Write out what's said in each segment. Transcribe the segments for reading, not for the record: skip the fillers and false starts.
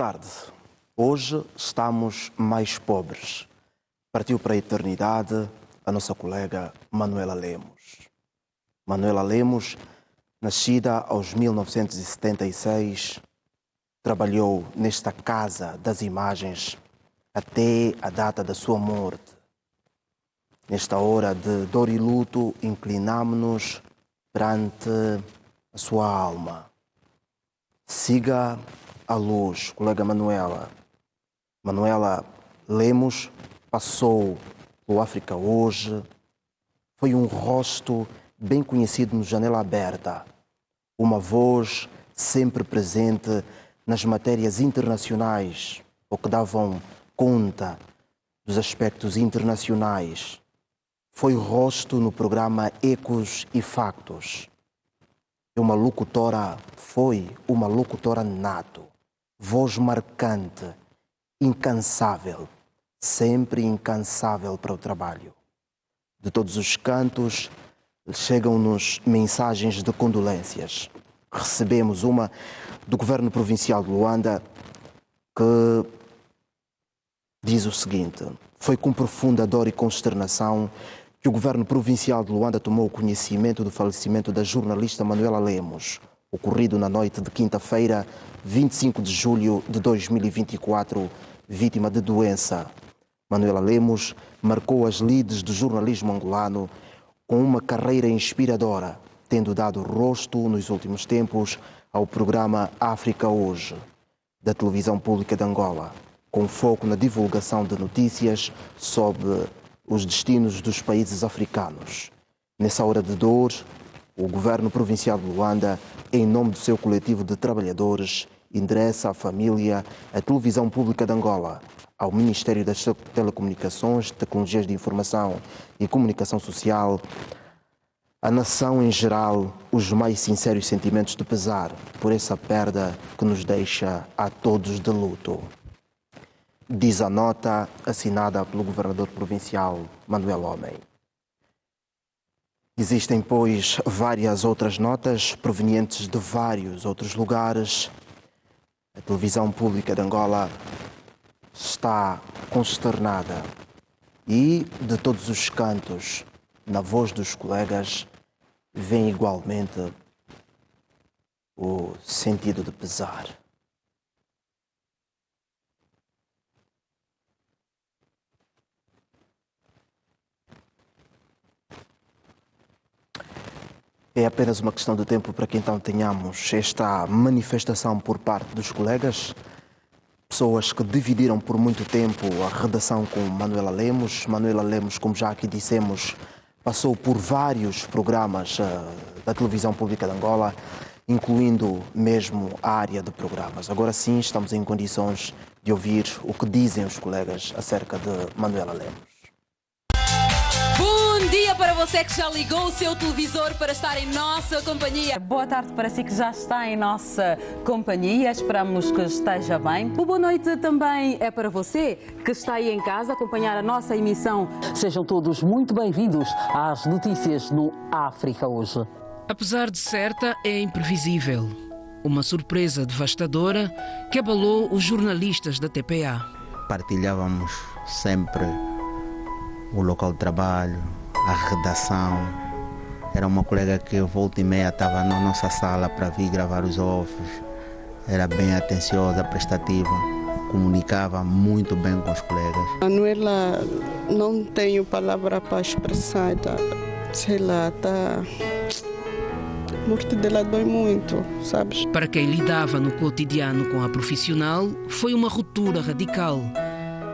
tarde. Hoje estamos mais pobres. Partiu para a eternidade a nossa colega Manuela Lemos. Manuela Lemos, nascida aos 1976, trabalhou nesta Casa das Imagens até a data da sua morte. Nesta hora de dor e luto, inclinamo-nos perante a sua alma. Siga a luz, colega Manuela. Manuela Lemos passou pelo África Hoje, foi um rosto bem conhecido no Janela Aberta, uma voz sempre presente nas matérias internacionais, ou que davam conta dos aspectos internacionais. Foi rosto no programa Ecos e Factos. Foi uma locutora nato, voz marcante, incansável, sempre incansável para o trabalho. De todos os cantos chegam-nos mensagens de condolências. Recebemos uma do Governo Provincial de Luanda que diz o seguinte: foi com profunda dor e consternação que o Governo Provincial de Luanda tomou conhecimento do falecimento da jornalista Manuela Lemos, ocorrido na noite de quinta-feira, 25 de julho de 2024, vítima de doença. Manuela Lemos marcou as lides do jornalismo angolano com uma carreira inspiradora, tendo dado rosto nos últimos tempos ao programa África Hoje, da televisão pública de Angola, com foco na divulgação de notícias sobre os destinos dos países africanos. Nessa hora de dor, o Governo Provincial de Luanda, em nome do seu coletivo de trabalhadores, endereça à família, à Televisão Pública de Angola, ao Ministério das Telecomunicações, Tecnologias de Informação e Comunicação Social, à nação em geral, os mais sinceros sentimentos de pesar por essa perda que nos deixa a todos de luto. Diz a nota assinada pelo governador provincial Manuel Homem. Existem, pois, várias outras notas provenientes de vários outros lugares. A televisão pública de Angola está consternada e, de todos os cantos, na voz dos colegas, vem igualmente o sentido de pesar. É apenas uma questão de tempo para que então tenhamos esta manifestação por parte dos colegas, pessoas que dividiram por muito tempo a redação com Manuela Lemos. Manuela Lemos, como já aqui dissemos, passou por vários programas da televisão pública de Angola, incluindo mesmo a área de programas. Agora sim, estamos em condições de ouvir o que dizem os colegas acerca de Manuela Lemos. Bom dia para você que já ligou o seu televisor para estar em nossa companhia. Boa tarde para si que já está em nossa companhia. Esperamos que esteja bem. O boa noite também é para você que está aí em casa a acompanhar a nossa emissão. Sejam todos muito bem-vindos às notícias no África Hoje. Apesar de certa, é imprevisível. Uma surpresa devastadora que abalou os jornalistas da TPA. Partilhávamos sempre o local de trabalho, a redação. Era uma colega que volta e meia estava na nossa sala para vir gravar os offs. Era bem atenciosa, prestativa, comunicava muito bem com os colegas. Manuela, não tenho palavra para expressar, a morte dela dói muito, sabes? Para quem lidava no cotidiano com a profissional, foi uma ruptura radical.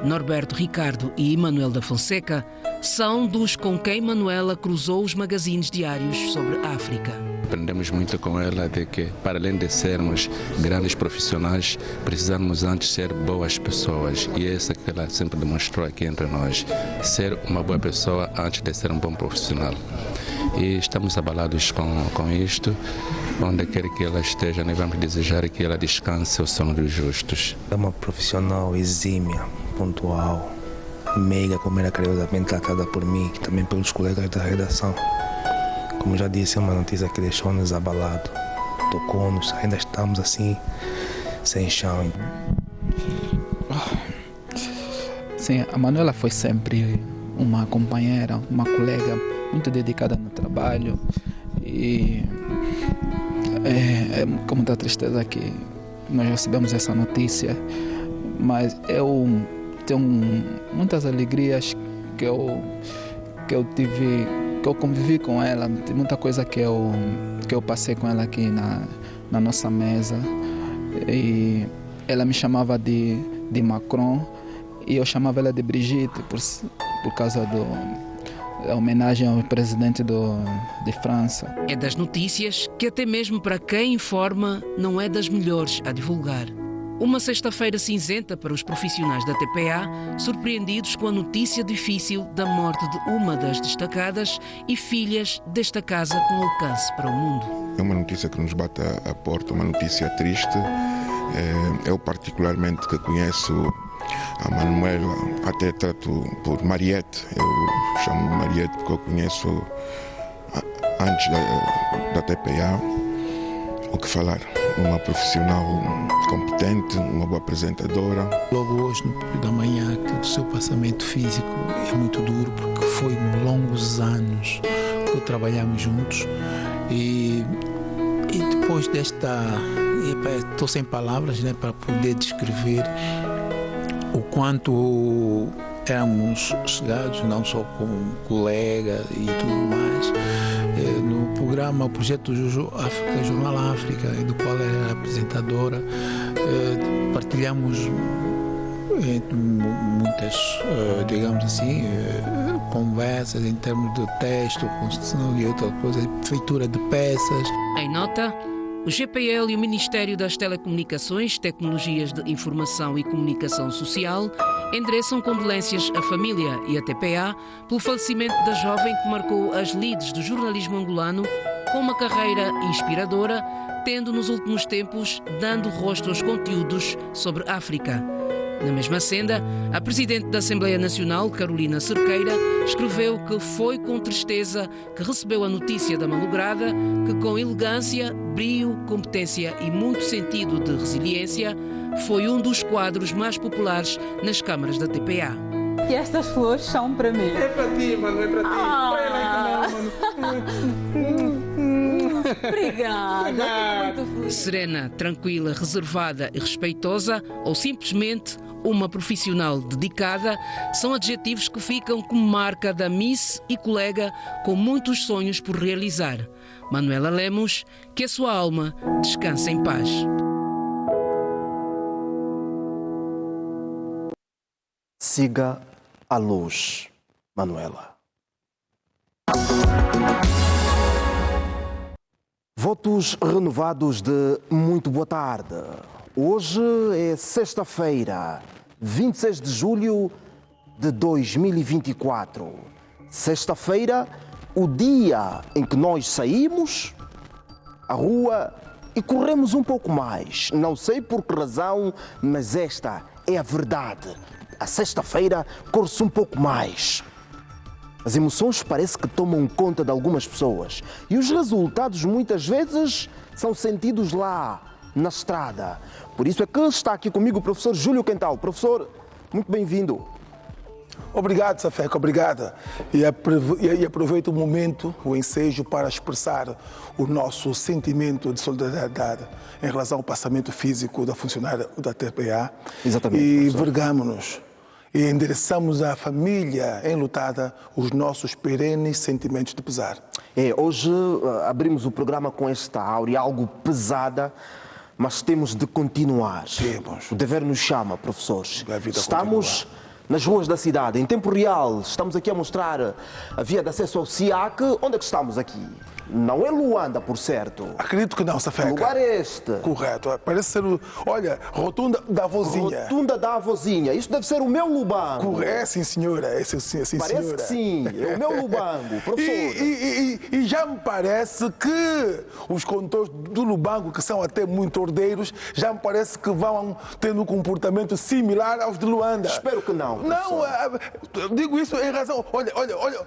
Norberto Ricardo e Emanuel da Fonseca são dos com quem Manuela cruzou os magazines diários sobre a África. Aprendemos muito com ela de que, para além de sermos grandes profissionais, precisamos antes ser boas pessoas. E é isso que ela sempre demonstrou aqui entre nós. Ser uma boa pessoa antes de ser um bom profissional. E estamos abalados com isto. Onde quer que ela esteja, nós vamos desejar que ela descanse o sono dos justos. É uma profissional exímia, pontual, meiga, como era carinhosamente tratada por mim e também pelos colegas da redação. Como já disse, é uma notícia que deixou-nos abalados, tocou-nos, ainda estamos assim, sem chão. Sim, a Manuela foi sempre uma companheira, uma colega muito dedicada no trabalho e é com muita tristeza que nós recebemos essa notícia, mas eu tenho muitas alegrias que eu tive, que eu convivi com ela, tem muita coisa que eu passei com ela aqui na nossa mesa e ela me chamava de Macron e eu chamava ela de Brigitte por causa da homenagem ao presidente de França. É das notícias que até mesmo para quem informa não é das melhores a divulgar. Uma sexta-feira cinzenta para os profissionais da TPA, surpreendidos com a notícia difícil da morte de uma das destacadas e filhas desta casa com alcance para o mundo. É uma notícia que nos bate à porta, uma notícia triste. Eu particularmente que conheço a Manuela, até trato por Mariette, eu chamo de Mariette porque eu conheço antes da TPA. O que falar? Uma profissional competente, uma boa apresentadora. Logo hoje, no período da manhã, que o seu passamento físico é muito duro porque foi longos anos que trabalhamos juntos e depois desta... Estou sem palavras, né, para poder descrever o quanto éramos chegados, não só como colega e tudo mais. No programa, o projeto Jornal África, do qual era apresentadora, partilhamos muitas, digamos assim, conversas em termos de texto, construção e outra coisa, feitura de peças. Em nota, o GPL e o Ministério das Telecomunicações, Tecnologias de Informação e Comunicação Social endereçam condolências à família e à TPA pelo falecimento da jovem que marcou as lides do jornalismo angolano com uma carreira inspiradora, tendo nos últimos tempos dando rosto aos conteúdos sobre África. Na mesma senda, a Presidente da Assembleia Nacional, Carolina Cerqueira, escreveu que foi com tristeza que recebeu a notícia da malograda, que com elegância, brio, competência e muito sentido de resiliência, foi um dos quadros mais populares nas câmaras da TPA. E estas flores são para mim. É para ti, mano, é para ti. Obrigada. Serena, tranquila, reservada e respeitosa, ou simplesmente uma profissional dedicada, são adjetivos que ficam como marca da Miss e colega com muitos sonhos por realizar. Manuela Lemos, que a sua alma descanse em paz. Siga a luz, Manuela. Votos renovados de muito boa tarde. Hoje é sexta-feira, 26 de julho de 2024. Sexta-feira, o dia em que nós saímos à rua e corremos um pouco mais. Não sei por que razão, mas esta é a verdade. A sexta-feira corre-se um pouco mais. As emoções parece que tomam conta de algumas pessoas e os resultados muitas vezes são sentidos lá, na estrada. Por isso é que está aqui comigo o professor Júlio Quental. Professor, muito bem-vindo. Obrigado, Safeca, obrigado. E aproveito o momento, o ensejo, para expressar o nosso sentimento de solidariedade em relação ao passamento físico da funcionária da TPA. Exatamente. E vergamos-nos e endereçamos à família enlutada os nossos perenes sentimentos de pesar. Hoje abrimos o programa com esta áurea algo pesada, mas temos de continuar. Temos. O dever nos chama, professores. Estamos nas ruas da cidade, em tempo real. Estamos aqui a mostrar a via de acesso ao SIAC. Onde é que estamos aqui? Não é Luanda, por certo. Acredito que não, Safeca. O lugar é este. Correto. Parece ser, olha, Rotunda da Avozinha. Rotunda da Avozinha. Isso deve ser o meu Lubango. É, sim, senhora. É, sim, parece senhora. Que sim. É o meu Lubango, professor. E já me parece que os condutores do Lubango, que são até muito ordeiros, já me parece que vão tendo um comportamento similar aos de Luanda. Espero que não, professor. Não, digo isso em razão...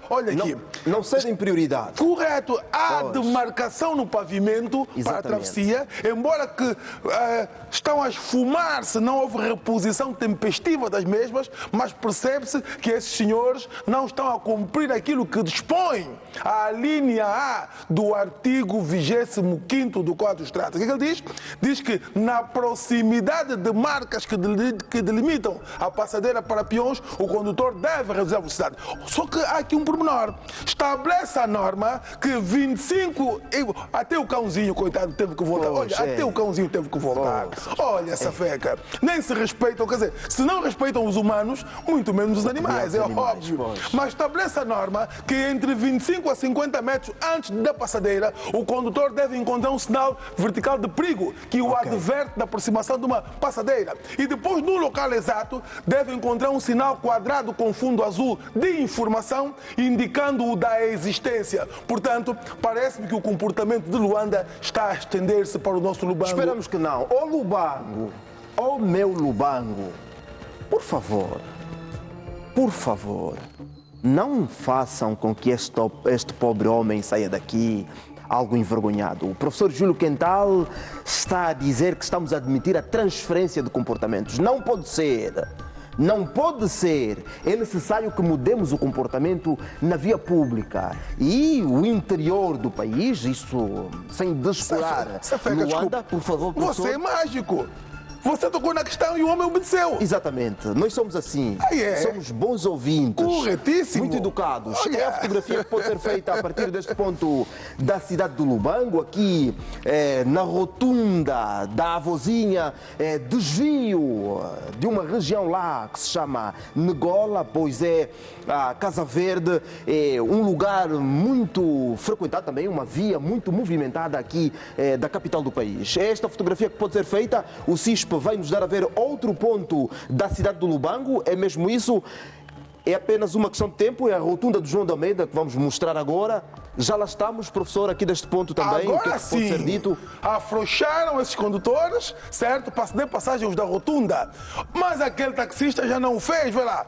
Olha aqui. Não cedem prioridade. Correto. Há há demarcação no pavimento para a travessia, embora que estão a esfumar-se, não houve reposição tempestiva das mesmas, mas percebe-se que esses senhores não estão a cumprir aquilo que dispõe a linha A do artigo 25º do Código de Estrada. O que é que ele diz? Diz que na proximidade de marcas que delimitam a passadeira para peões, o condutor deve reduzir a velocidade. Só que há aqui um pormenor. Estabelece a norma que 25... Até o cãozinho, coitado, teve que voltar. Olha, até o cãozinho teve que voltar. Olha essa feca. Nem se respeitam, quer dizer, se não respeitam os humanos, muito menos os animais, é óbvio. Mas estabelece a norma que entre 25 a 50 metros antes da passadeira, o condutor deve encontrar um sinal vertical de perigo que o adverte da aproximação de uma passadeira. E depois, no local exato, deve encontrar um sinal quadrado com fundo azul de informação indicando-o da existência. Portanto, parece-me que o comportamento de Luanda está a estender-se para o nosso Lubango. Esperamos que não. Ô Lubango, ô meu Lubango, por favor, não façam com que este pobre homem saia daqui algo envergonhado. O professor Júlio Quental está a dizer que estamos a admitir a transferência de comportamentos. Não pode ser. Não pode ser. É necessário que mudemos o comportamento na via pública. E o interior do país, isso sem descurar. Luanda, por favor, professor. Você é mágico. Você tocou na questão e o homem obedeceu. Exatamente. Nós somos assim. Somos bons ouvintes. Corretíssimo. Muito educados. É a fotografia que pode ser feita a partir deste ponto da cidade do Lubango, aqui na rotunda da Avozinha, desvio de uma região lá que se chama Negola, pois é a Casa Verde, é um lugar muito frequentado também, uma via muito movimentada aqui da capital do país. É esta fotografia que pode ser feita. O CISP vai nos dar a ver outro ponto da cidade do Lubango, é mesmo isso? É apenas uma questão de tempo, é a rotunda do João de Almeida que vamos mostrar agora. Já lá estamos, professor, aqui deste ponto também. Agora o que é que pode ser dito? Afrouxaram esses condutores, certo? De passagem os da rotunda. Mas aquele taxista já não o fez, vai lá.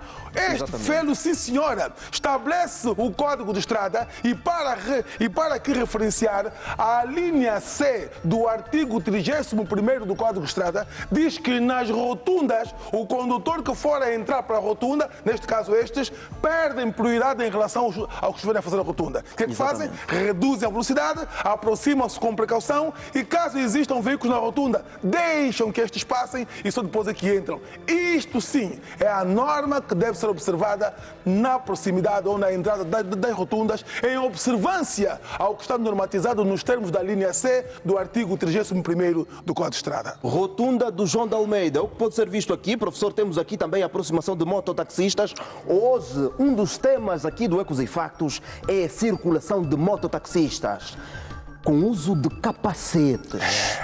Este fez, sim senhora, estabelece o Código de Estrada e para aqui referenciar a linha C do artigo 31º do Código de Estrada, diz que nas rotundas, o condutor que for a entrar para a rotunda, neste caso estes, perdem prioridade em relação aos que estiverem a fazer a rotunda. O que é que fazem? Reduzem a velocidade, aproximam-se com precaução e, caso existam veículos na rotunda, deixam que estes passem e só depois é que entram. Isto sim é a norma que deve ser observada na proximidade ou na entrada das rotundas, em observância ao que está normatizado nos termos da linha C do artigo 31º do Código de Estrada. Rotunda do João de Almeida. O que pode ser visto aqui, professor, temos aqui também a aproximação de mototaxistas. Hoje, um dos temas aqui do Ecos e Factos é a circulação de mototaxistas com uso de capacetes.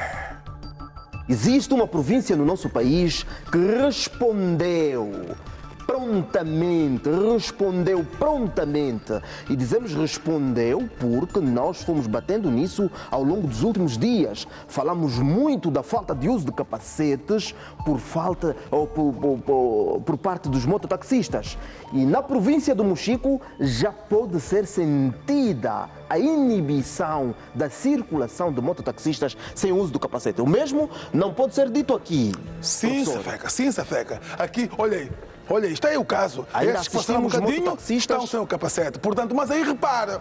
Existe uma província no nosso país que respondeu prontamente. E dizemos respondeu porque nós fomos batendo nisso ao longo dos últimos dias. Falamos muito da falta de uso de capacetes por parte dos mototaxistas. E na província do Mochico já pode ser sentida a inibição da circulação de mototaxistas sem uso do capacete. O mesmo não pode ser dito aqui. Sim, Safeca. Aqui, olha aí. Olha, está aí o caso. Esses que passaram um bocadinho estão sem o capacete. Portanto, mas aí repara,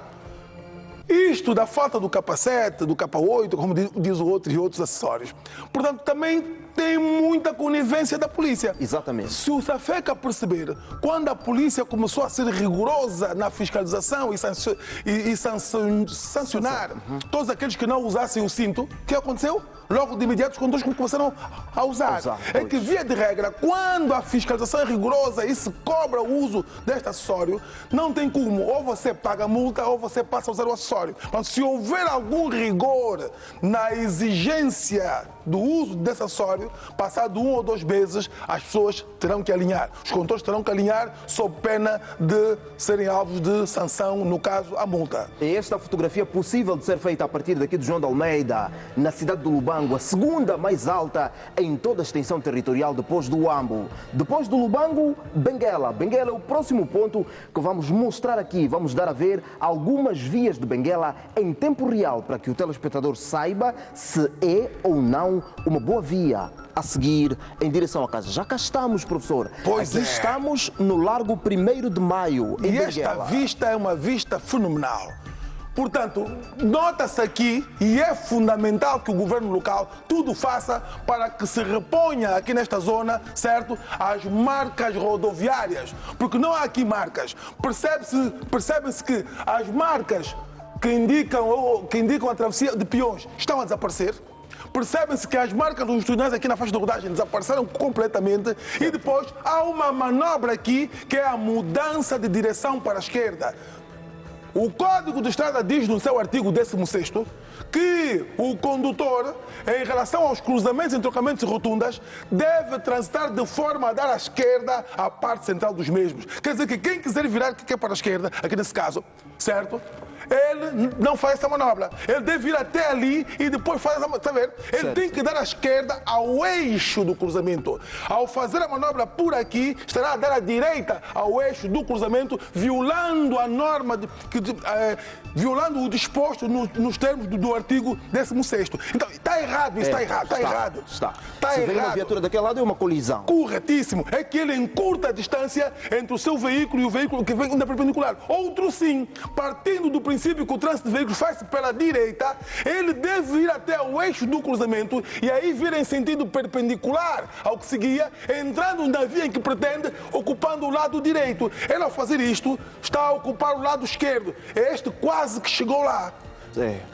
isto da falta do capacete, do capa 8, como diz o outro, e outros acessórios. Portanto, também tem muita conivência da polícia. Exatamente. Se o Safeca perceber, quando a polícia começou a ser rigorosa na fiscalização e sancionar todos aqueles que não usassem o cinto, o que aconteceu? Logo de imediato os condutores começaram a usar. É que, via de regra, quando a fiscalização é rigorosa e se cobra o uso deste acessório, não tem como. Ou você paga a multa ou você passa a usar o acessório. Mas se houver algum rigor na exigência do uso desse acessório, código, passado 1 ou 2 meses, as pessoas terão que alinhar. Os condutores terão que alinhar sob pena de serem alvos de sanção, no caso, a multa. É esta fotografia possível de ser feita a partir daqui do João de Almeida, na cidade do Lubango, a segunda mais alta em toda a extensão territorial depois do Huambo. Depois do Lubango, Benguela. Benguela é o próximo ponto que vamos mostrar aqui. Vamos dar a ver algumas vias de Benguela em tempo real para que o telespectador saiba se é ou não uma boa via a seguir em direção à casa. Já cá estamos, professor. Pois aqui é. estamos no Largo 1º de Maio, em E Benguela. esta vista é uma vista fenomenal. Portanto, nota-se aqui, e é fundamental que o governo local tudo faça para que se reponha aqui nesta zona, certo, as marcas rodoviárias. Porque não há aqui marcas. Percebe-se que as marcas que indicam a travessia de peões estão a desaparecer. Percebem-se que as marcas dos estudantes aqui na faixa de rodagem desapareceram completamente. E depois há uma manobra aqui que é a mudança de direção para a esquerda. O Código de Estrada diz no seu artigo 16º que o condutor, em relação aos cruzamentos, entrocamentos e rotundas, deve transitar de forma a dar à esquerda a parte central dos mesmos. Quer dizer que quem quiser virar que quer para a esquerda, aqui nesse caso, certo? Ele não faz essa manobra. Ele deve ir até ali e depois faz essa manobra. Está a ver? Ele tem que dar à esquerda ao eixo do cruzamento. Ao fazer a manobra por aqui, estará a dar à direita ao eixo do cruzamento, violando a norma, violando o disposto nos termos do artigo 16º. Então, está errado, isso está errado. Está errado. Se vem uma viatura daquele lado, é uma colisão. Corretíssimo. É que ele encurta a distância entre o seu veículo e o veículo que vem na perpendicular. Outro sim, partindo do princípio que o trânsito de veículos faz-se pela direita, ele deve ir até o eixo do cruzamento e aí vir em sentido perpendicular ao que seguia, entrando na via em que pretende, ocupando o lado direito. Ele, ao fazer isto, está a ocupar o lado esquerdo. Este quase que chegou lá.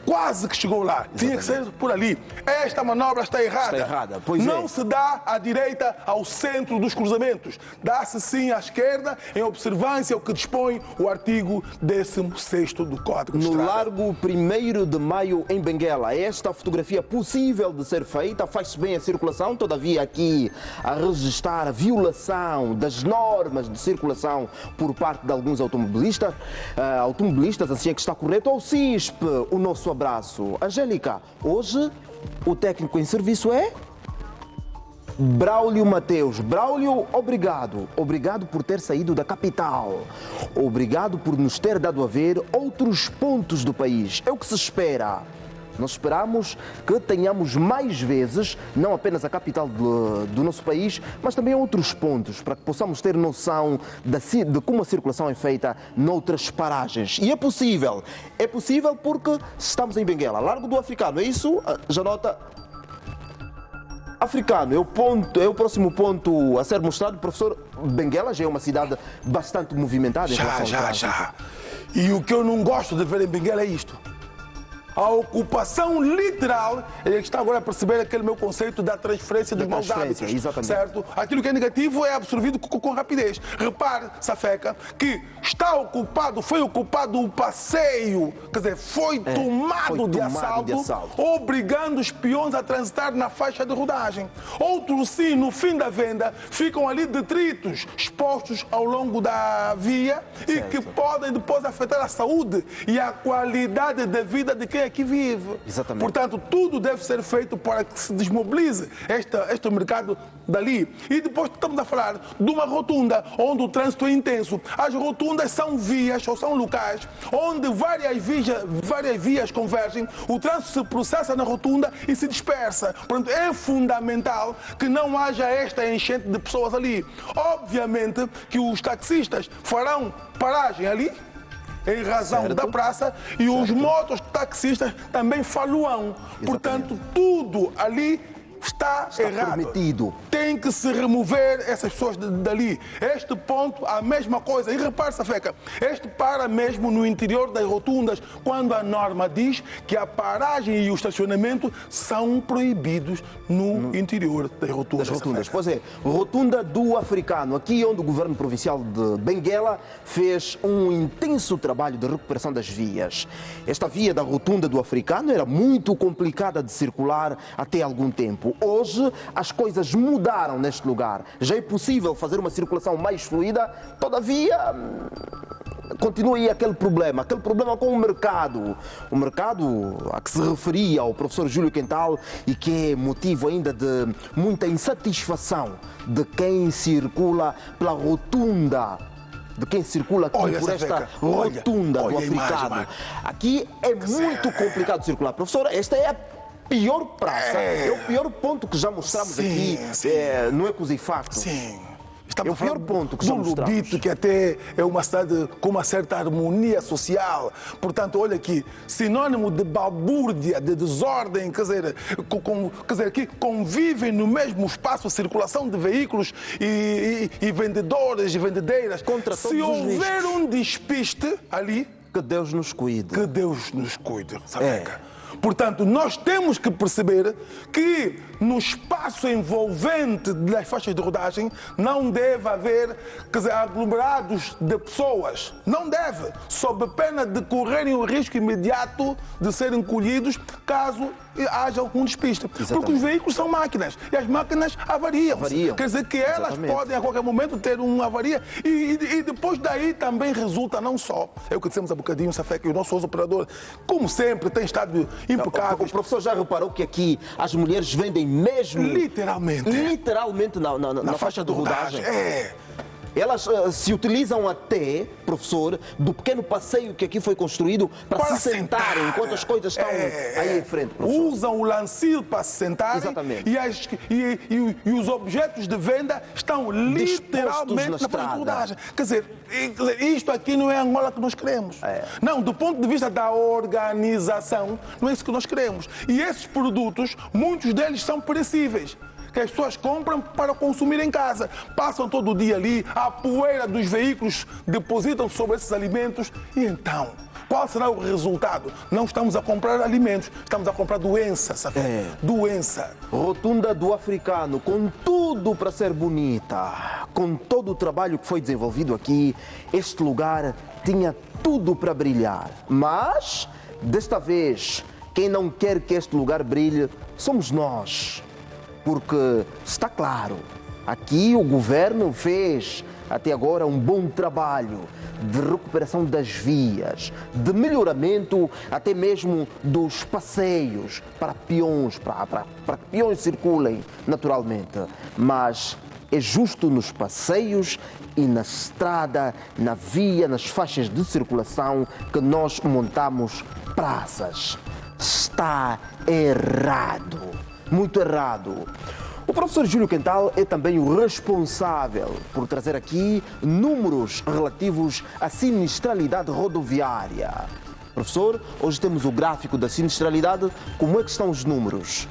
Quase que chegou lá. Exatamente. Tinha que ser por ali. Esta manobra está errada. Está errada. Pois não se dá à direita ao centro dos cruzamentos. Dá-se sim à esquerda, em observância ao que dispõe o artigo 16º do Código de Estrada. No Largo 1º de Maio, em Benguela, esta fotografia possível de ser feita, faz-se bem a circulação, todavia aqui a registrar a violação das normas de circulação por parte de alguns automobilistas, assim é que está correto, ao CISP. O nosso abraço. Angélica, hoje o técnico em serviço é Braulio Mateus. Braulio, obrigado. Obrigado por ter saído da capital. Obrigado por nos ter dado a ver outros pontos do país. É o que se espera. Nós esperamos que tenhamos mais vezes, não apenas a capital do nosso país, mas também outros pontos, para que possamos ter noção de como a circulação é feita noutras paragens. E é possível porque estamos em Benguela, Largo do Africano, é isso? Já nota? Africano é o próximo ponto a ser mostrado. Professor, Benguela já é uma cidade bastante movimentada em relação ao trânsito. Já. E o que eu não gosto de ver em Benguela é isto. A ocupação literal é que está agora a perceber aquele meu conceito da transferência dos maus hábitos. Exatamente. Certo? Aquilo que é negativo é absorvido com rapidez. Repare, Safeca, que foi ocupado o passeio, quer dizer, foi tomado de assalto, obrigando os peões a transitar na faixa de rodagem. Outros, sim, no fim da venda, ficam ali detritos expostos ao longo da via e que podem depois afetar a saúde e a qualidade de vida de quem aqui vive. Exatamente. Portanto, tudo deve ser feito para que se desmobilize este mercado dali. E depois estamos a falar de uma rotunda onde o trânsito é intenso. As rotundas são vias ou são locais onde várias vias convergem, o trânsito se processa na rotunda e se dispersa. Portanto, é fundamental que não haja esta enchente de pessoas ali. Obviamente que os taxistas farão paragem ali, em razão da praça, e os mototaxistas também faluam. Portanto, tudo ali está errado. Permitido. Tem que se remover essas pessoas dali. Este ponto, a mesma coisa. E repare, Safeca, este para mesmo no interior das rotundas, quando a norma diz que a paragem e o estacionamento são proibidos no interior das rotundas. Pois é, Rotunda do Africano, aqui onde o governo provincial de Benguela fez um intenso trabalho de recuperação das vias. Esta via da Rotunda do Africano era muito complicada de circular até algum tempo. pacífico. Hoje as coisas mudaram neste lugar. Já é possível fazer uma circulação mais fluida, todavia continua aí aquele problema com o mercado a que se referia o professor Júlio Quental e que é motivo ainda de muita insatisfação de quem circula pela rotunda, de quem circula aqui por esta rotunda do Africado. Aqui é muito complicado circular. Professor, esta é a pior praça, é o pior ponto que já mostramos aqui no Ecosifacto. Sim. É o pior ponto que já mostramos. Lubito, que até é uma cidade com uma certa harmonia social. Portanto, olha aqui, sinônimo de balbúrdia, de desordem, quer dizer, aqui convivem no mesmo espaço a circulação de veículos e vendedores e vendedeiras. Se houver um despiste ali, que Deus nos cuide. Que Deus nos cuide, Safeca. Portanto, nós temos que perceber que no espaço envolvente das faixas de rodagem não deve haver, quer dizer, aglomerados de pessoas. Não deve, sob pena de correrem o risco imediato de serem colhidos caso haja um despiste. Exatamente. Porque os veículos são máquinas e as máquinas avariam. Quer dizer que elas podem a qualquer momento ter uma avaria e depois daí também resulta não só, é o que dissemos há bocadinho, Safeca, e o nosso operador, como sempre, tem estado impecável. O professor já reparou que aqui as mulheres vendem mesmo... Literalmente na faixa de rodagem. Elas se utilizam até, professor, do pequeno passeio que aqui foi construído para se sentarem enquanto as coisas estão aí em frente, professor. Usam o lancil para se sentarem. Exatamente. E os objetos de venda estão literalmente na faixa de rodagem. Quer dizer, isto aqui não é a Angola que nós queremos. Não, do ponto de vista da organização, não é isso que nós queremos. E esses produtos, muitos deles são perecíveis, que as pessoas compram para consumir em casa. Passam todo o dia ali, a poeira dos veículos depositam sobre esses alimentos. E então, qual será o resultado? Não estamos a comprar alimentos, estamos a comprar doença, sabe? Doença. Rotunda do Africano, com tudo para ser bonita, com todo o trabalho que foi desenvolvido aqui, este lugar tinha tudo para brilhar. Mas, desta vez, quem não quer que este lugar brilhe somos nós. Porque está claro, aqui o governo fez até agora um bom trabalho de recuperação das vias, de melhoramento até mesmo dos passeios para peões, para que peões circulem naturalmente. Mas é justo nos passeios e na estrada, na via, nas faixas de circulação que nós montamos praças. Está errado. Muito errado. O professor Júlio Quental é também o responsável por trazer aqui números relativos à sinistralidade rodoviária. Professor, hoje temos o gráfico da sinistralidade. Como é que estão os números?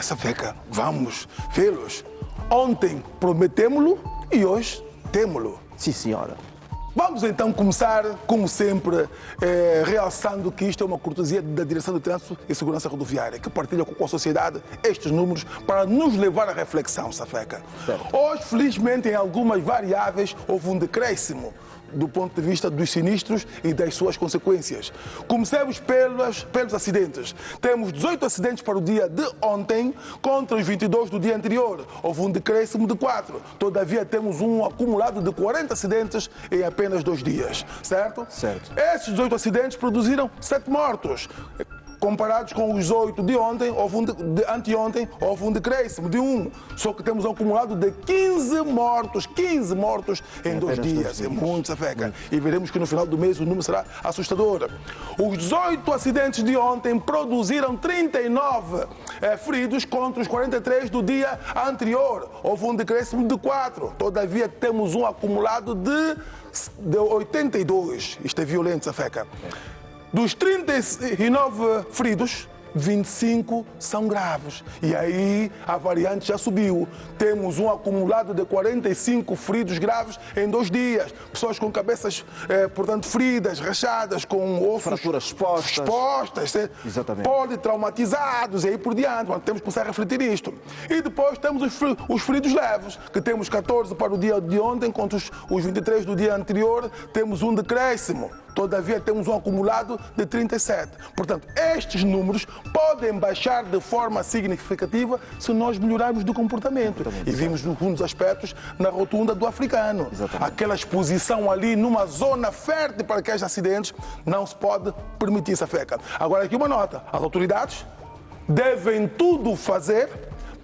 Safeca, vamos vê-los. Ontem prometemos-lo e hoje temos-lo. Sim, senhora. Vamos então começar, como sempre, realçando que isto é uma cortesia da Direção de Trânsito e Segurança Rodoviária, que partilha com a sociedade estes números para nos levar à reflexão, Safeca. Hoje, felizmente, em algumas variáveis, houve um decréscimo do ponto de vista dos sinistros e das suas consequências. Comecemos pelos acidentes. Temos 18 acidentes para o dia de ontem contra os 22 do dia anterior. Houve um decréscimo de 4. Todavia, temos um acumulado de 40 acidentes em apenas 2 dias. Certo? Certo. Esses 18 acidentes produziram 7 mortos. Comparados com os 8 de ontem, de anteontem, houve um decréscimo de 1. Só que temos um acumulado de 15 mortos em 2 dias. É muito, Safeca. E veremos que no final do mês o número será assustador. Os 18 acidentes de ontem produziram 39 feridos contra os 43 do dia anterior. Houve um decréscimo de 4. Todavia, temos um acumulado de 82. Isto é violento, Safeca. Dos 39 feridos, 25 são graves. E aí a variante já subiu. Temos um acumulado de 45 feridos graves em 2 dias. Pessoas com cabeças, portanto, feridas, rachadas, com ossos fraturas expostas. Exatamente. Politraumatizados e aí por diante. Mas temos que começar a refletir isto. E depois temos os feridos leves, que temos 14 para o dia de ontem, contra os 23 do dia anterior. Temos um decréscimo. Todavia, temos um acumulado de 37. Portanto, estes números podem baixar de forma significativa se nós melhorarmos do comportamento. E vimos um dos aspectos na rotunda do Africano. Exatamente. Aquela exposição ali numa zona fértil para aqueles acidentes, não se pode permitir essa feca. Agora, aqui uma nota. As autoridades devem tudo fazer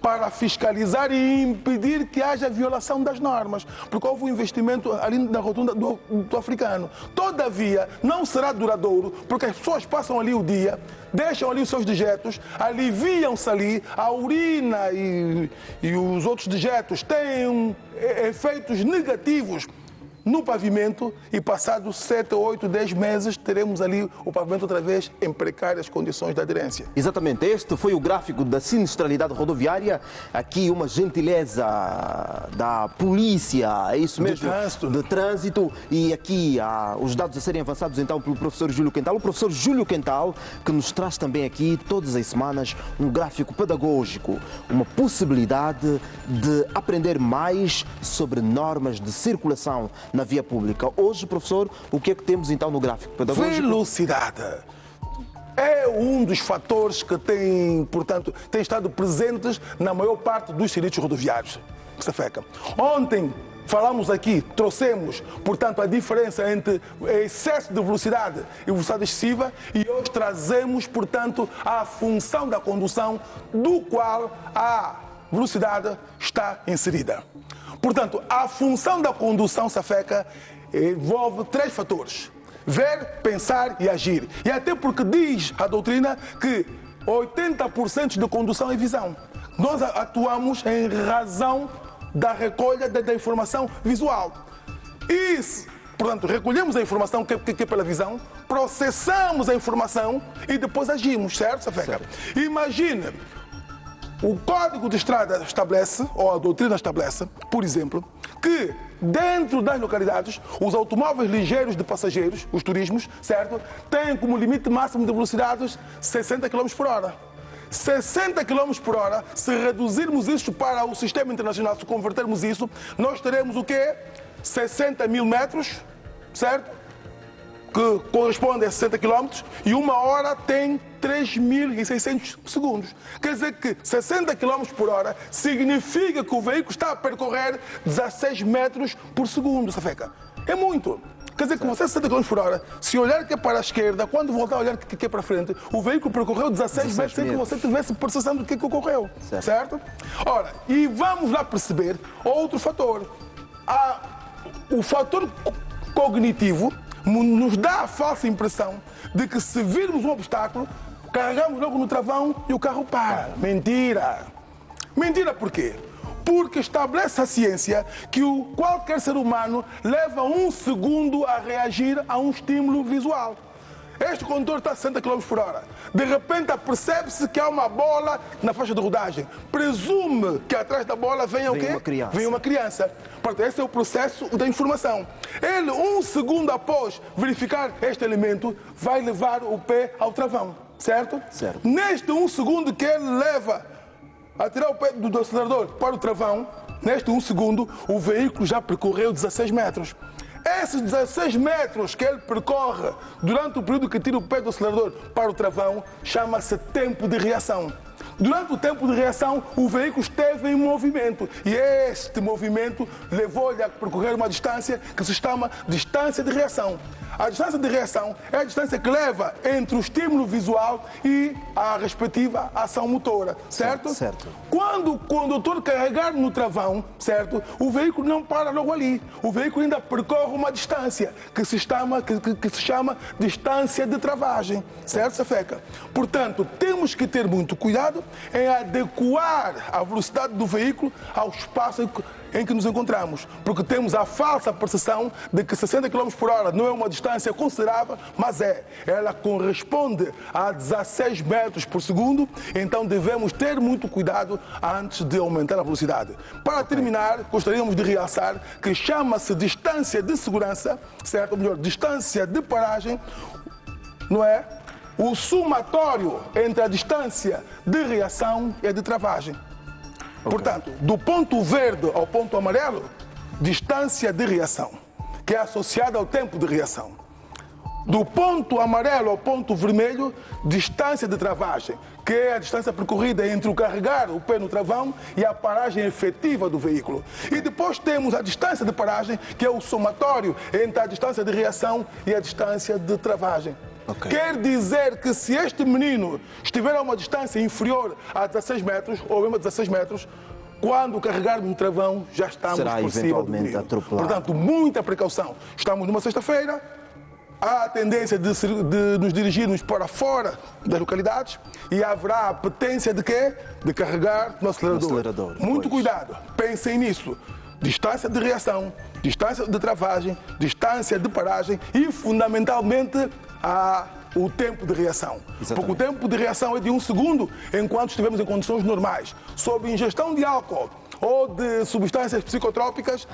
para fiscalizar e impedir que haja violação das normas, porque houve um investimento ali na rotunda do Africano. Todavia, não será duradouro, porque as pessoas passam ali o dia, deixam ali os seus dejetos, aliviam-se ali, a urina e os outros dejetos têm efeitos negativos no pavimento e passados 7, 8, 10 meses teremos ali o pavimento outra vez em precárias condições de aderência. Exatamente, este foi o gráfico da sinistralidade rodoviária, aqui uma gentileza da polícia, é isso mesmo? De trânsito, e aqui os dados a serem avançados então pelo professor Júlio Quental. O professor Júlio Quental, que nos traz também aqui, todas as semanas, um gráfico pedagógico, uma possibilidade de aprender mais sobre normas de circulação na via pública. Hoje, professor, o que é que temos então no gráfico pedagógico? Velocidade é um dos fatores que tem estado presentes na maior parte dos serviços rodoviários. Ontem falamos aqui, trouxemos, portanto, a diferença entre excesso de velocidade e velocidade excessiva, e hoje trazemos, portanto, a função da condução do qual a velocidade está inserida. Portanto, a função da condução, Safeca, envolve 3 fatores: ver, pensar e agir. E até porque diz a doutrina que 80% de condução é visão. Nós atuamos em razão da recolha da informação visual. E, portanto, recolhemos a informação que é pela visão, processamos a informação e depois agimos, certo, Safeca? Imagine, o Código de Estrada estabelece, ou a doutrina estabelece, por exemplo, que dentro das localidades, os automóveis ligeiros de passageiros, os turismos, certo, têm como limite máximo de velocidades 60 km por hora. 60 km por hora, se reduzirmos isso para o sistema internacional, se convertermos isso, nós teremos o quê? 60 mil metros, certo? Que corresponde a 60 km, e uma hora tem 3.600 segundos. Quer dizer que 60 km por hora significa que o veículo está a percorrer 16 metros por segundo, Safeca. É muito. Quer dizer que você 60 km por hora, se olhar que é para a esquerda, quando voltar a olhar que é para a frente, o veículo percorreu 16 metros sem que você estivesse processando o que ocorreu. Certo? Ora, e vamos lá perceber outro fator. O fator cognitivo nos dá a falsa impressão de que se virmos um obstáculo, carregamos logo no travão e o carro para. Mentira! Mentira por quê? Porque estabelece a ciência que qualquer ser humano leva 1 segundo a reagir a um estímulo visual. Este condutor está a 60 km por hora. De repente percebe-se que há uma bola na faixa de rodagem. Presume que atrás da bola vem o quê? Vem uma criança. Portanto, esse é o processo da informação. Ele, 1 segundo após verificar este elemento, vai levar o pé ao travão. Certo? Certo. Neste 1 segundo que ele leva a tirar o pé do acelerador para o travão, neste 1 segundo, o veículo já percorreu 16 metros. Esses 16 metros que ele percorre durante o período que tira o pé do acelerador para o travão chama-se tempo de reação. Durante o tempo de reação, o veículo esteve em movimento e este movimento levou-lhe a percorrer uma distância que se chama distância de reação. A distância de reação é a distância que leva entre o estímulo visual e a respectiva ação motora, certo? Certo. Quando o condutor carregar no travão, certo, o veículo não para logo ali. O veículo ainda percorre uma distância que se chama distância de travagem, certo, Safeca? Portanto, temos que ter muito cuidado em adequar a velocidade do veículo ao espaço em que nos encontramos, porque temos a falsa percepção de que 60 km por hora não é uma distância considerável, mas ela corresponde a 16 metros por segundo, então devemos ter muito cuidado antes de aumentar a velocidade. Para terminar, gostaríamos de realçar que chama-se distância de segurança, certo? Ou melhor, distância de paragem, não é? O somatório entre a distância de reação e a de travagem. Portanto, do ponto verde ao ponto amarelo, distância de reação, que é associada ao tempo de reação. Do ponto amarelo ao ponto vermelho, distância de travagem, que é a distância percorrida entre o carregar o pé no travão e a paragem efetiva do veículo. E depois temos a distância de paragem, que é o somatório entre a distância de reação e a distância de travagem. Okay. Quer dizer que se este menino estiver a uma distância inferior a 16 metros, ou mesmo a 16 metros, quando carregarmos no travão, já estamos por cima do menino. Portanto, muita precaução. Estamos numa sexta-feira, há a tendência de nos dirigirmos para fora das localidades e haverá a potência de quê? De carregar no acelerador. Muito cuidado, pensem nisso. Distância de reação, distância de travagem, distância de paragem e, fundamentalmente, o tempo de reação. Exatamente. Porque o tempo de reação é de 1 segundo enquanto estivermos em condições normais. Sob ingestão de álcool ou de substâncias psicotrópicas,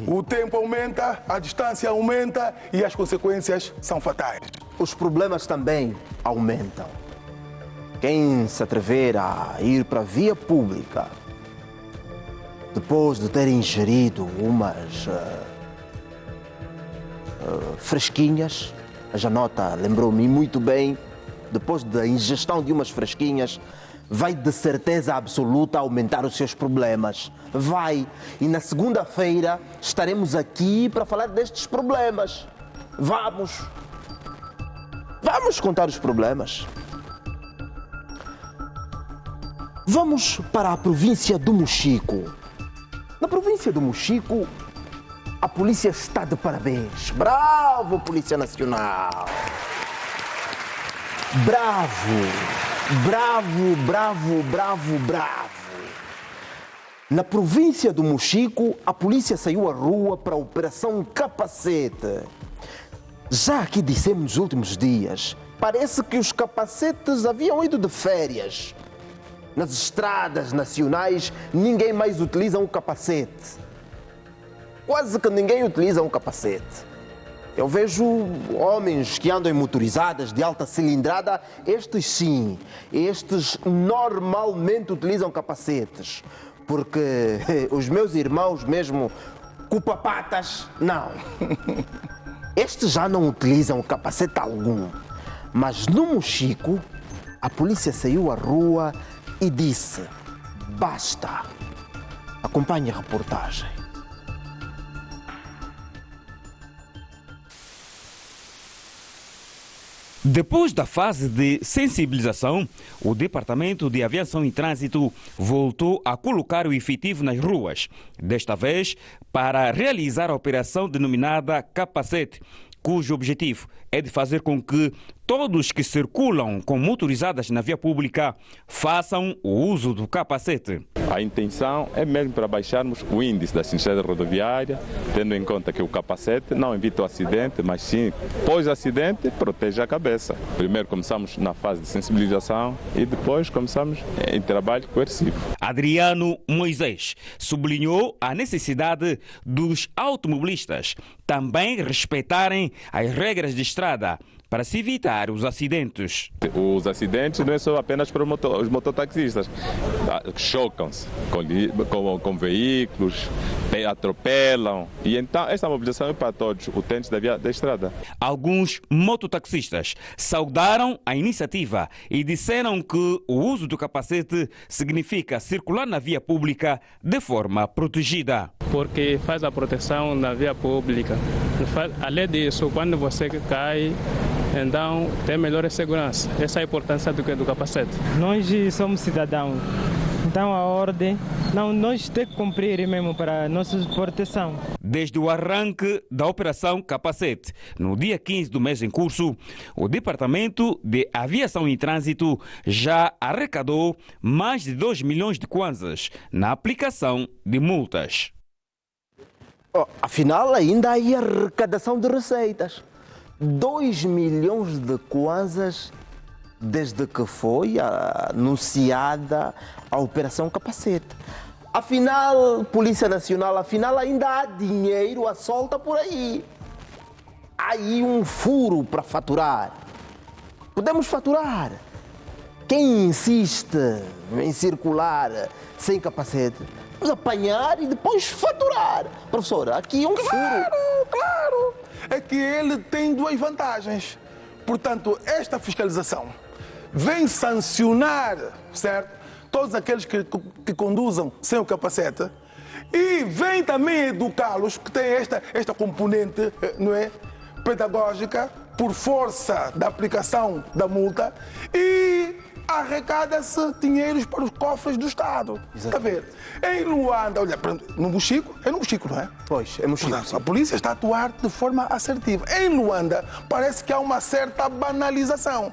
o tempo aumenta, a distância aumenta e as consequências são fatais. Os problemas também aumentam. Quem se atrever a ir para a via pública depois de ter ingerido umas fresquinhas, a Janota lembrou-me muito bem, depois da ingestão de umas fresquinhas, vai de certeza absoluta aumentar os seus problemas. Vai. E na segunda-feira estaremos aqui para falar destes problemas. Vamos contar os problemas. Vamos para a província do Mochico. Na província do Mochico, a polícia está de parabéns. Bravo, Polícia Nacional! Bravo! Na província do Mochico, a polícia saiu à rua para a Operação Capacete. Já aqui dissemos nos últimos dias, parece que os capacetes haviam ido de férias. Nas estradas nacionais, ninguém mais utiliza um capacete. Quase que ninguém utiliza um capacete. Eu vejo homens que andam em motorizadas de alta cilindrada, estes sim, estes normalmente utilizam capacetes. Porque os meus irmãos mesmo, cupapatas, não. Estes já não utilizam capacete algum. Mas no Mochico, a polícia saiu à rua e disse: basta. Acompanhe a reportagem. Depois da fase de sensibilização, o Departamento de Aviação e Trânsito voltou a colocar o efetivo nas ruas, desta vez para realizar a operação denominada Capacete, cujo objetivo é de fazer com que todos que circulam com motorizadas na via pública façam o uso do capacete. A intenção é mesmo para baixarmos o índice da sinistralidade rodoviária, tendo em conta que o capacete não evita o acidente, mas sim, pós-acidente, protege a cabeça. Primeiro começamos na fase de sensibilização e depois começamos em trabalho coercivo. Adriano Moisés sublinhou a necessidade dos automobilistas também respeitarem as regras de estrada para se evitar os acidentes. Os acidentes não é só apenas para os mototaxistas, chocam-se com veículos, atropelam, e então esta mobilização é para todos, utentes da estrada. Alguns mototaxistas saudaram a iniciativa e disseram que o uso do capacete significa circular na via pública de forma protegida. Porque faz a proteção na via pública. Além disso, quando você cai, então tem melhor segurança. Essa é a importância do capacete. Nós somos cidadãos, então a ordem, nós temos que cumprir mesmo para a nossa proteção. Desde o arranque da Operação Capacete, no dia 15 do mês em curso, o Departamento de Aviação e Trânsito já arrecadou mais de 2 milhões de kwanzas na aplicação de multas. Afinal, ainda há aí a arrecadação de receitas. 2 milhões de kwanzas desde que foi anunciada a Operação Capacete. Afinal, Polícia Nacional, ainda há dinheiro à solta por aí. Há aí um furo para faturar. Podemos faturar. Quem insiste em circular sem capacete, vamos apanhar e depois faturar. Professora, aqui é um furo. Claro! é que ele tem duas vantagens. Portanto, esta fiscalização vem sancionar, certo, todos aqueles que conduzam sem o capacete e vem também educá-los, que tem esta componente, não é, pedagógica, por força da aplicação da multa, e arrecada-se dinheiros para os cofres do Estado. Está a ver? Em Luanda, olha, no Mochico, é no Mochico, não é? Pois, é Mochico. Portanto, a polícia está a atuar de forma assertiva. Em Luanda, parece que há uma certa banalização.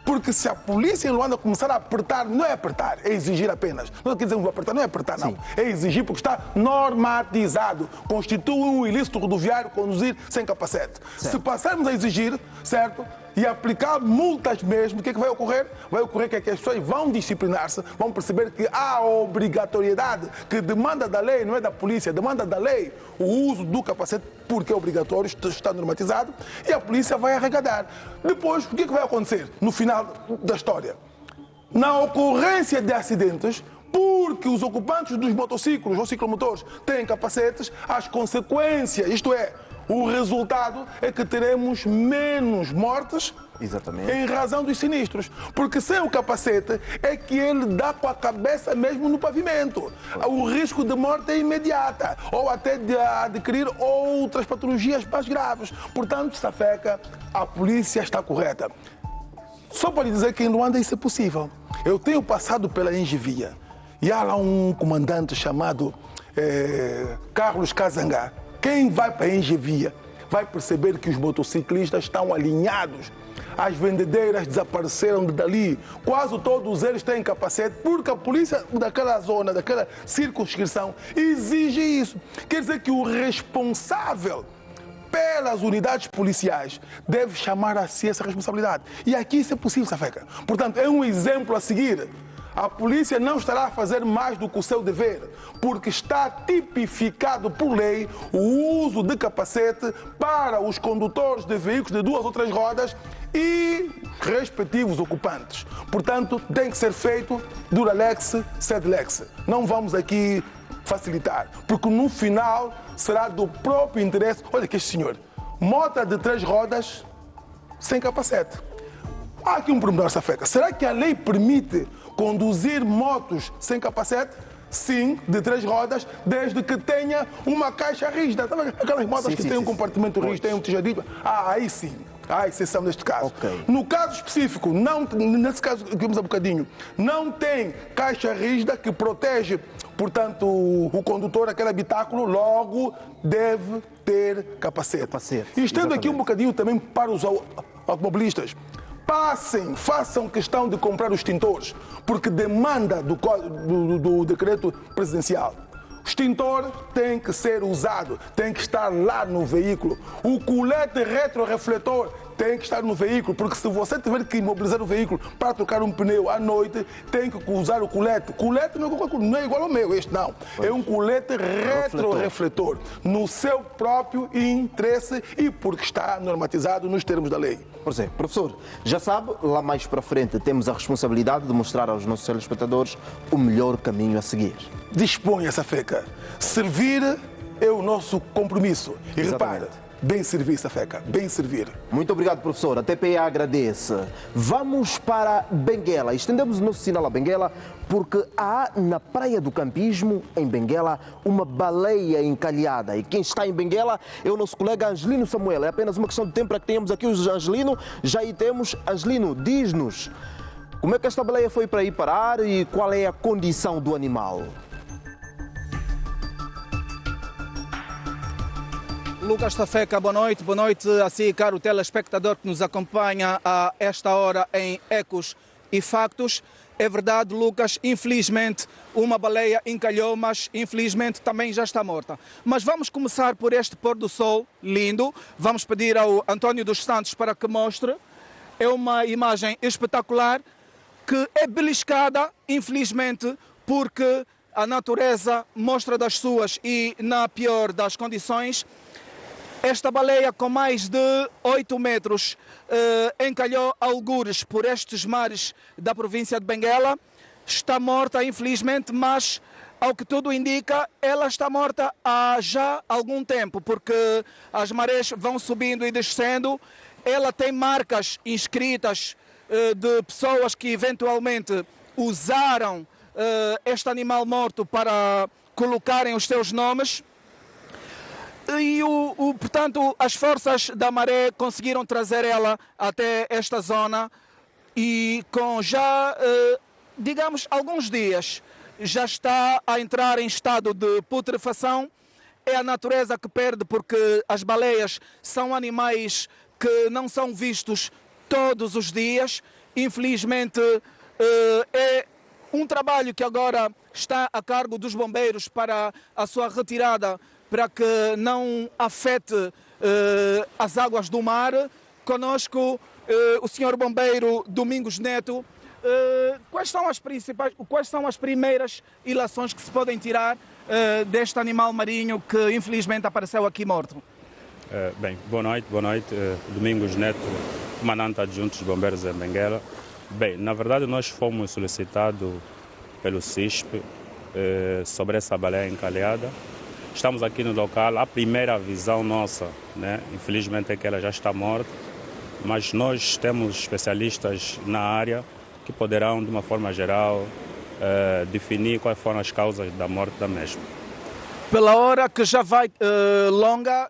Porque se a polícia em Luanda começar a apertar, não é apertar, é exigir apenas. Não quer dizer que vou apertar, não é apertar, não. Sim. É exigir porque está normatizado. Constitui um ilícito rodoviário conduzir sem capacete. Certo. Se passarmos a exigir, certo, e aplicar multas mesmo, o que é que vai ocorrer? Vai ocorrer que as pessoas vão disciplinar-se, vão perceber que há obrigatoriedade, que demanda da lei, não é da polícia, demanda da lei o uso do capacete, porque é obrigatório, está normatizado, e a polícia vai arrecadar. Depois, o que é que vai acontecer no final da história? Na ocorrência de acidentes, porque os ocupantes dos motociclos ou ciclomotores têm capacetes, as consequências, isto é, o resultado é que teremos menos mortes. Exatamente. Em razão dos sinistros. Porque sem o capacete é que ele dá com a cabeça mesmo no pavimento. O risco de morte é imediata. Ou até de adquirir outras patologias mais graves. Portanto, Safeca, a polícia está correta. Só para lhe dizer que em Luanda isso é possível. Eu tenho passado pela Engevia e há lá um comandante chamado Carlos Kazangá. Quem vai para a Engevia vai perceber que os motociclistas estão alinhados. As vendedeiras desapareceram de dali. Quase todos eles têm capacete porque a polícia daquela zona, daquela circunscrição, exige isso. Quer dizer que o responsável pelas unidades policiais deve chamar a si essa responsabilidade. E aqui isso é possível, Safeca. Portanto, é um exemplo a seguir. A polícia não estará a fazer mais do que o seu dever, porque está tipificado por lei o uso de capacete para os condutores de veículos de 2 ou 3 rodas e respectivos ocupantes. Portanto, tem que ser feito duralex, sed lex. Não vamos aqui facilitar, porque no final será do próprio interesse. Olha que este senhor, moto de 3 rodas sem capacete. Há aqui um pormenor, Safeca. Será que a lei permite conduzir motos sem capacete? Sim, de 3 rodas, desde que tenha uma caixa rígida. Aquelas motos que têm um compartimento rígido, têm um tijadinho. Aí sim. Há exceção neste caso. Okay. No caso específico, nesse caso que vimos há bocadinho, não tem caixa rígida que protege, portanto, o condutor, aquele habitáculo, logo deve ter capacete. E estendo aqui um bocadinho também para os automobilistas. Façam questão de comprar os extintores, porque demanda do decreto presidencial. O extintor tem que ser usado, tem que estar lá no veículo. O colete retrorefletor tem que estar no veículo, porque se você tiver que imobilizar o veículo para trocar um pneu à noite, tem que usar o colete. Colete não é igual ao meu, este não. É um colete retrorefletor, no seu próprio interesse e porque está normatizado nos termos da lei. Por exemplo, professor, já sabe, lá mais para frente temos a responsabilidade de mostrar aos nossos telespectadores o melhor caminho a seguir. Disponha, Safeca. Servir é o nosso compromisso. E repare, bem servir, Safeca, bem servir. Muito obrigado, professor. A TPE agradece. Vamos para Benguela. Estendemos o nosso sinal a Benguela porque há na Praia do Campismo, em Benguela, uma baleia encalhada. E quem está em Benguela é o nosso colega Angelino Samuel. É apenas uma questão de tempo para que tenhamos aqui o Angelino. Já aí temos. Angelino, diz-nos como é que esta baleia foi para aí parar e qual é a condição do animal? Lucas Safeca, boa noite a si, caro telespectador que nos acompanha a esta hora em Ecos e Factos. É verdade, Lucas, infelizmente uma baleia encalhou, mas infelizmente também já está morta. Mas vamos começar por este pôr do sol lindo. Vamos pedir ao António dos Santos para que mostre. É uma imagem espetacular que é beliscada, infelizmente, porque a natureza mostra das suas e na pior das condições. Esta baleia com mais de 8 metros encalhou algures por estes mares da província de Benguela. Está morta, infelizmente, mas ao que tudo indica, ela está morta há já algum tempo, porque as marés vão subindo e descendo. Ela tem marcas inscritas de pessoas que eventualmente usaram este animal morto para colocarem os seus nomes. E, portanto, as forças da maré conseguiram trazer ela até esta zona e com já, digamos, alguns dias, já está a entrar em estado de putrefação. É a natureza que perde, porque as baleias são animais que não são vistos todos os dias. Infelizmente, é um trabalho que agora está a cargo dos bombeiros para a sua retirada, para que não afete as águas do mar. Conosco, o senhor bombeiro Domingos Neto. Quais são as primeiras ilações que se podem tirar deste animal marinho que infelizmente apareceu aqui morto? Bem, boa noite. Domingos Neto, comandante adjunto dos bombeiros em Benguela. Bem, na verdade nós fomos solicitados pelo CISP sobre essa baleia encalhada. Estamos aqui no local. A primeira visão nossa, né, infelizmente, é que ela já está morta, mas nós temos especialistas na área que poderão, de uma forma geral, definir quais foram as causas da morte da mesma. Pela hora que já vai longa,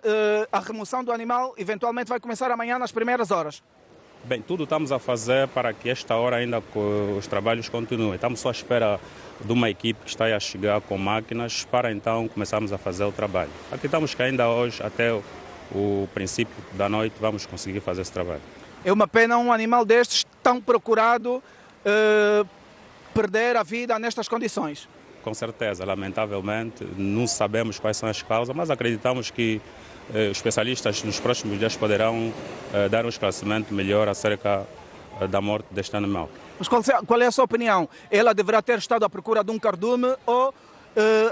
a remoção do animal eventualmente vai começar amanhã nas primeiras horas. Bem, tudo estamos a fazer para que esta hora ainda os trabalhos continuem. Estamos só à espera de uma equipe que está a chegar com máquinas para então começarmos a fazer o trabalho. Acreditamos que ainda hoje, até o princípio da noite, vamos conseguir fazer esse trabalho. É uma pena um animal destes tão procurado perder a vida nestas condições. Com certeza, lamentavelmente, não sabemos quais são as causas, mas acreditamos que os especialistas nos próximos dias poderão dar um esclarecimento melhor acerca da morte deste animal. Mas qual é a sua opinião? Ela deverá ter estado à procura de um cardume ou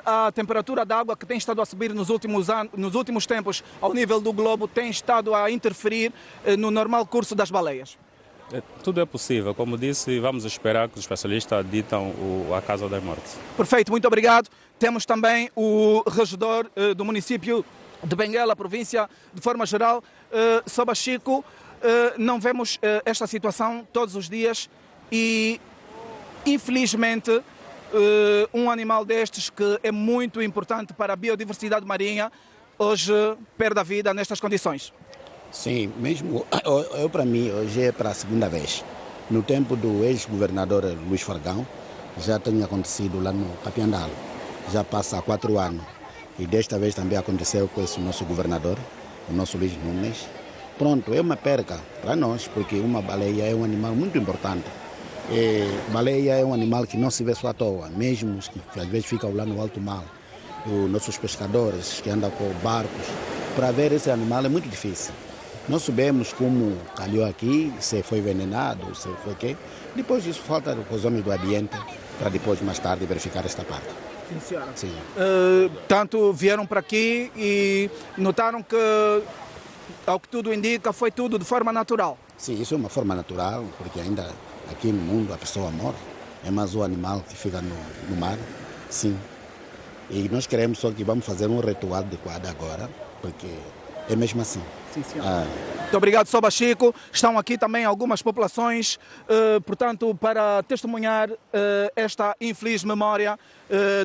a temperatura da água que tem estado a subir nos últimos tempos ao nível do globo tem estado a interferir no normal curso das baleias? Tudo é possível. Como disse, vamos esperar que os especialistas ditam a causa da morte. Perfeito, muito obrigado. Temos também o regedor do município de Benguela, província, de forma geral, Soba Chico. Não vemos esta situação todos os dias e, infelizmente, um animal destes que é muito importante para a biodiversidade marinha, hoje perde a vida nestas condições. Sim, mesmo eu para mim hoje é para a segunda vez. No tempo do ex-governador Luís Fargão, já tinha acontecido lá no Capiandalo, já passa há 4 anos. E desta vez também aconteceu com esse nosso governador, o nosso Luís Nunes. Pronto, é uma perca para nós, porque uma baleia é um animal muito importante. Baleia é um animal que não se vê só à toa, mesmo os que às vezes ficam lá no alto mar. Os nossos pescadores que andam com barcos, para ver esse animal é muito difícil. Nós sabemos como calhou aqui, se foi envenenado, se foi o quê. Depois isso falta os homens do ambiente, para depois, mais tarde, verificar esta parte. Sim, senhora. Sim. Tanto vieram para aqui e notaram que, ao que tudo indica, foi tudo de forma natural. Sim, isso é uma forma natural, porque ainda aqui no mundo a pessoa morre. É mais o animal que fica no mar, sim. E nós queremos só que vamos fazer um ritual adequado agora, porque é mesmo assim. Sim, senhora. Muito obrigado, Soba Chico. Estão aqui também algumas populações, portanto, para testemunhar esta infeliz memória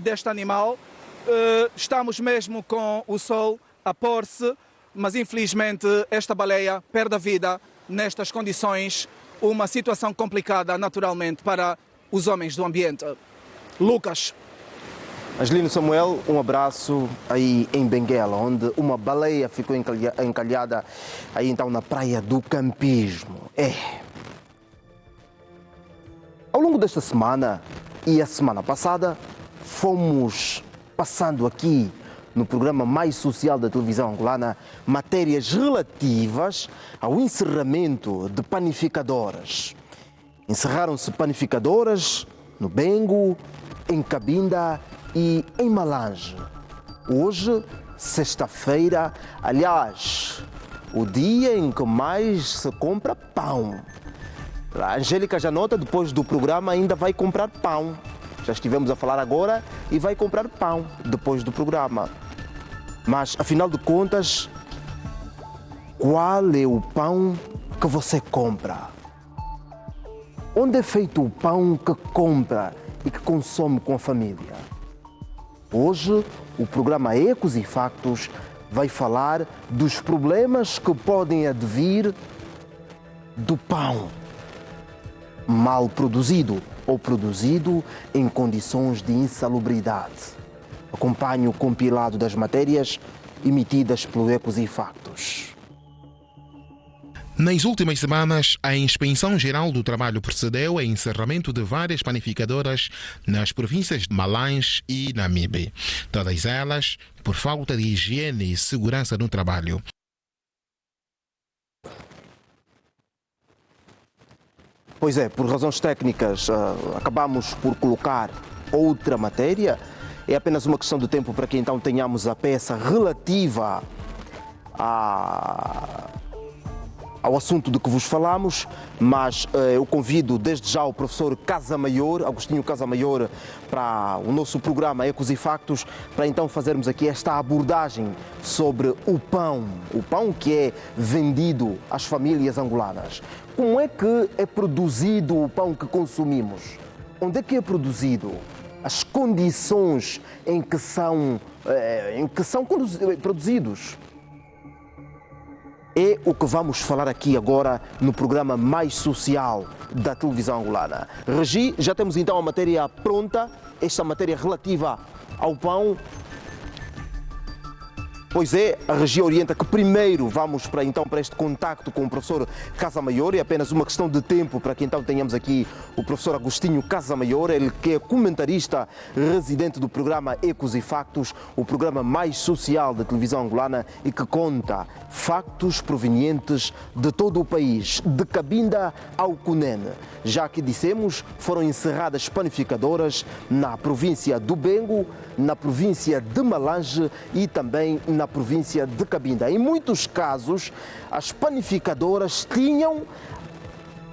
deste animal. Estamos mesmo com o sol a pôr-se, mas infelizmente esta baleia perde a vida nestas condições. Uma situação complicada, naturalmente, para os homens do ambiente. Lucas. Angelino Samuel, um abraço aí em Benguela, onde uma baleia ficou encalhada aí então na praia do Campismo. Ao longo desta semana e a semana passada, fomos passando aqui no programa mais social da televisão angolana matérias relativas ao encerramento de panificadoras. Encerraram-se panificadoras no Bengo, em Cabinda e em Malange. Hoje, sexta-feira, aliás, o dia em que mais se compra pão. A Angélica Janota, depois do programa, ainda vai comprar pão. Já estivemos a falar agora e vai comprar pão depois do programa. Mas, afinal de contas, qual é o pão que você compra? Onde é feito o pão que compra e que consome com a família? Hoje, o programa Ecos e Factos vai falar dos problemas que podem advir do pão mal produzido ou produzido em condições de insalubridade. Acompanhe o compilado das matérias emitidas pelo Ecos e Factos. Nas últimas semanas, a Inspeção Geral do Trabalho procedeu ao encerramento de várias panificadoras nas províncias de Malanje e Namibe. Todas elas por falta de higiene e segurança no trabalho. Pois é, por razões técnicas, acabamos por colocar outra matéria. É apenas uma questão de tempo para que então tenhamos a peça relativa ao assunto de que vos falamos, mas eu convido desde já o professor Casamaior, Agostinho Casamaior, para o nosso programa Ecos e Factos, para então fazermos aqui esta abordagem sobre o pão que é vendido às famílias angolanas. Como é que é produzido o pão que consumimos? Onde é que é produzido? As condições em que são produzidos. É o que vamos falar aqui agora no programa mais social da televisão angolana. Regi, já temos então a matéria pronta, esta matéria relativa ao pão. Pois é, a Regi orienta que primeiro vamos para este contacto com o professor Casamaior. É apenas uma questão de tempo para que então tenhamos aqui o professor Agostinho Casamaior, ele que é comentarista residente do programa Ecos e Factos, o programa mais social da televisão angolana e que conta factos provenientes de todo o país, de Cabinda ao Cunene. Já que dissemos, foram encerradas panificadoras na província do Bengo, na província de Malanje e também na província de Cabinda. Em muitos casos, as panificadoras tinham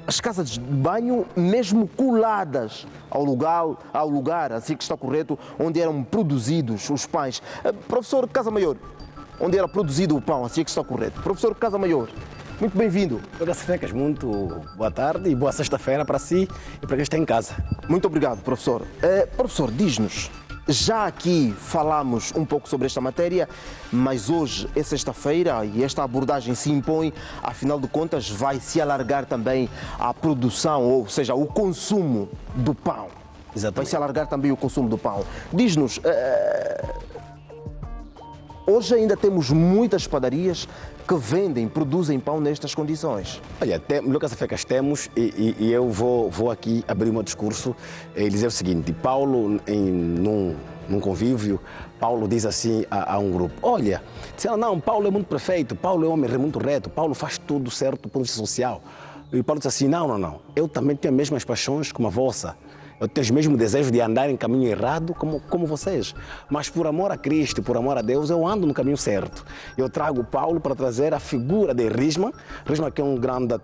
as casas de banho mesmo coladas ao lugar, assim que está correto, onde eram produzidos os pães. Professor Casamaior, onde era produzido o pão, assim que está correto. Professor Casamaior, muito bem-vindo. Lucas Fecas, muito boa tarde e boa sexta-feira para si e para quem está em casa. Muito obrigado, professor. Professor, diz-nos, já aqui falamos um pouco sobre esta matéria, mas hoje é sexta-feira e esta abordagem se impõe, afinal de contas vai se alargar também a produção, ou seja, o consumo do pão. Exatamente. Vai se alargar também o consumo do pão. Diz-nos, hoje ainda temos muitas padarias que produzem pão nestas condições. Olha, Lucas Fecas, temos e eu vou aqui abrir o meu discurso e dizer o seguinte. Paulo, num convívio, Paulo diz assim a um grupo: olha, disseram, não, Paulo é muito perfeito, Paulo é um homem muito reto, Paulo faz tudo certo do ponto de vista social. E Paulo diz assim, não, eu também tenho as mesmas paixões como a vossa. Eu tenho os mesmos desejos de andar em caminho errado como vocês. Mas por amor a Cristo, por amor a Deus, eu ando no caminho certo. Eu trago Paulo para trazer a figura de Risma. Risma que é um grande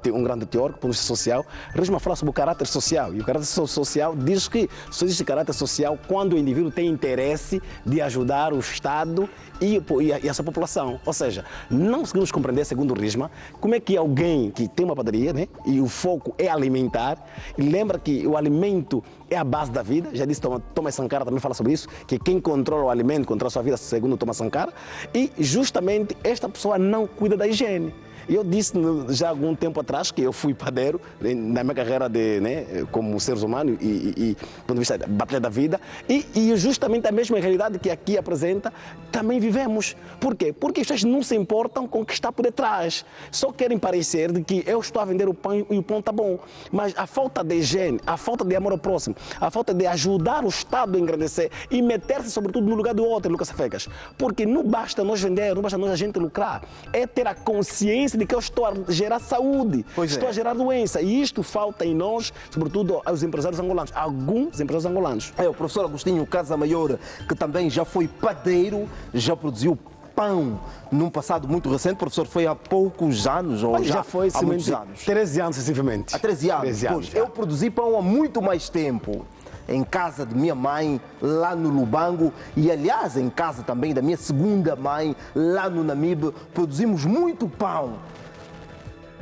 teórico, ponto de vista social. Risma fala sobre o caráter social. E o caráter social diz que só existe caráter social quando o indivíduo tem interesse de ajudar o Estado e a sua população. Ou seja, não conseguimos compreender, segundo o Risma, como é que alguém que tem uma padaria, né, e o foco é alimentar, e lembra que o alimento é a base da vida, já disse Thomas Sankara, também fala sobre isso, que quem controla o alimento controla a sua vida, segundo Thomas Sankara, e justamente esta pessoa não cuida da higiene. Eu disse já há algum tempo atrás que eu fui padeiro na minha carreira como seres humanos e do ponto de vista da batalha da vida e justamente a mesma realidade que aqui apresenta também vivemos. Por quê? Porque as pessoas não se importam com o que está por detrás. Só querem parecer de que eu estou a vender o pão e o pão está bom. Mas a falta de higiene, a falta de amor ao próximo, a falta de ajudar o Estado a engrandecer e meter-se sobretudo no lugar do outro, Lucas Fecas. Porque não basta nós vender, não basta nós a gente lucrar. É ter a consciência de que eu estou a gerar saúde, estou a gerar doença. E isto falta em nós, sobretudo aos empresários angolanos, alguns empresários angolanos. O professor Agostinho Casamaior, que também já foi padeiro, já produziu pão num passado muito recente. Professor, foi há poucos anos? Ou já foi há muitos anos? 13 anos, sensivelmente. Há 13 anos? 13 anos pois, eu produzi pão há muito mais tempo. em casa de minha mãe, lá no Lubango, e aliás em casa também da minha segunda mãe, lá no Namibe, produzimos muito pão.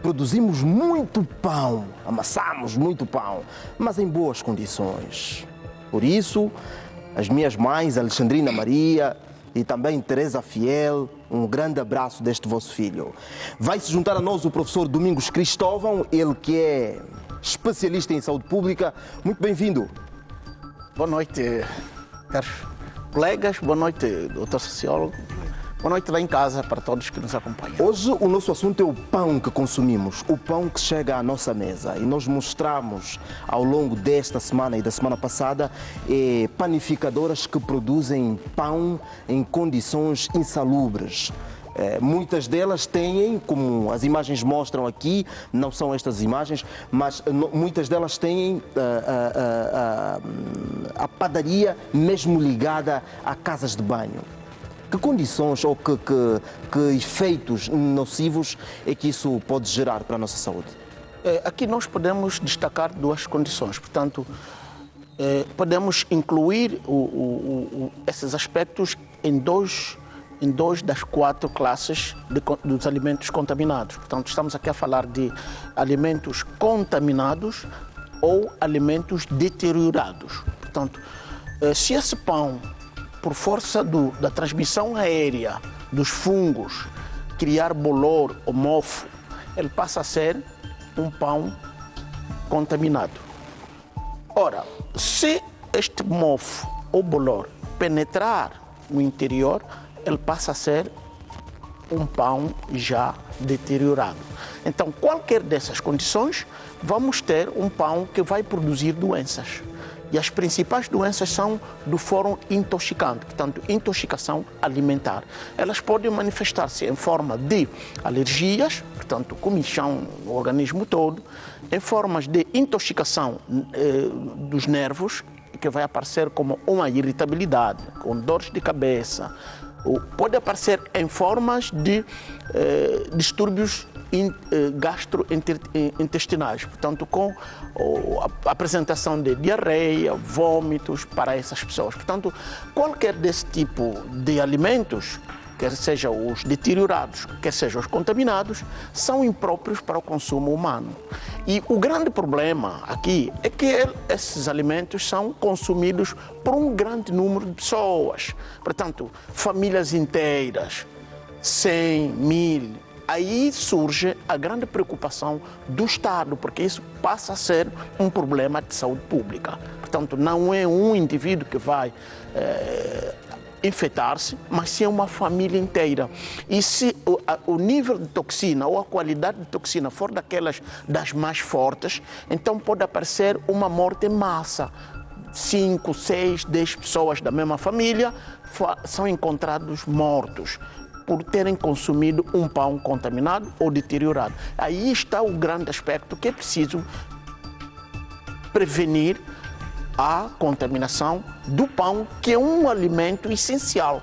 Produzimos muito pão, amassamos muito pão, mas em boas condições. Por isso, as minhas mães, Alexandrina Maria e também Teresa Fiel, um grande abraço deste vosso filho. Vai se juntar a nós o professor Domingos Cristóvão, ele que é especialista em saúde pública. Muito bem-vindo. Boa noite, caros colegas, boa noite, doutor sociólogo. Boa noite lá em casa para todos que nos acompanham. Hoje o nosso assunto é o pão que consumimos, o pão que chega à nossa mesa. E nós mostramos ao longo desta semana e da semana passada panificadoras que produzem pão em condições insalubres. Muitas delas têm, como as imagens mostram aqui, não são estas imagens, mas muitas delas têm a padaria mesmo ligada a casas de banho. Que condições ou que efeitos nocivos é que isso pode gerar para a nossa saúde? Aqui nós podemos destacar duas condições. Portanto, podemos incluir esses aspectos em dois das 4 classes dos alimentos contaminados. Portanto, estamos aqui a falar de alimentos contaminados ou alimentos deteriorados. Portanto, se esse pão, por força da transmissão aérea dos fungos, criar bolor ou mofo, ele passa a ser um pão contaminado. Ora, se este mofo ou bolor penetrar no interior, ele passa a ser um pão já deteriorado. Então, qualquer dessas condições, vamos ter um pão que vai produzir doenças. E as principais doenças são do fórum intoxicante, portanto, intoxicação alimentar. Elas podem manifestar-se em forma de alergias, portanto, comichão no organismo todo, em formas de intoxicação dos nervos, que vai aparecer como uma irritabilidade, com dores de cabeça. Pode aparecer em formas de distúrbios gastrointestinais, portanto, com a apresentação de diarreia, vômitos para essas pessoas. Portanto, qualquer desse tipo de alimentos, quer sejam os deteriorados, quer sejam os contaminados, são impróprios para o consumo humano. E o grande problema aqui é que esses alimentos são consumidos por um grande número de pessoas. Portanto, famílias inteiras, 100, 1000. Aí surge a grande preocupação do Estado, porque isso passa a ser um problema de saúde pública. Portanto, não é um indivíduo que vai infectar-se, mas sim uma família inteira. E se o nível de toxina ou a qualidade de toxina for das mais fortes, então pode aparecer uma morte em massa. 5, 6, 10 pessoas da mesma família são encontrados mortos por terem consumido um pão contaminado ou deteriorado. Aí está o grande aspecto que é preciso prevenir a contaminação do pão, que é um alimento essencial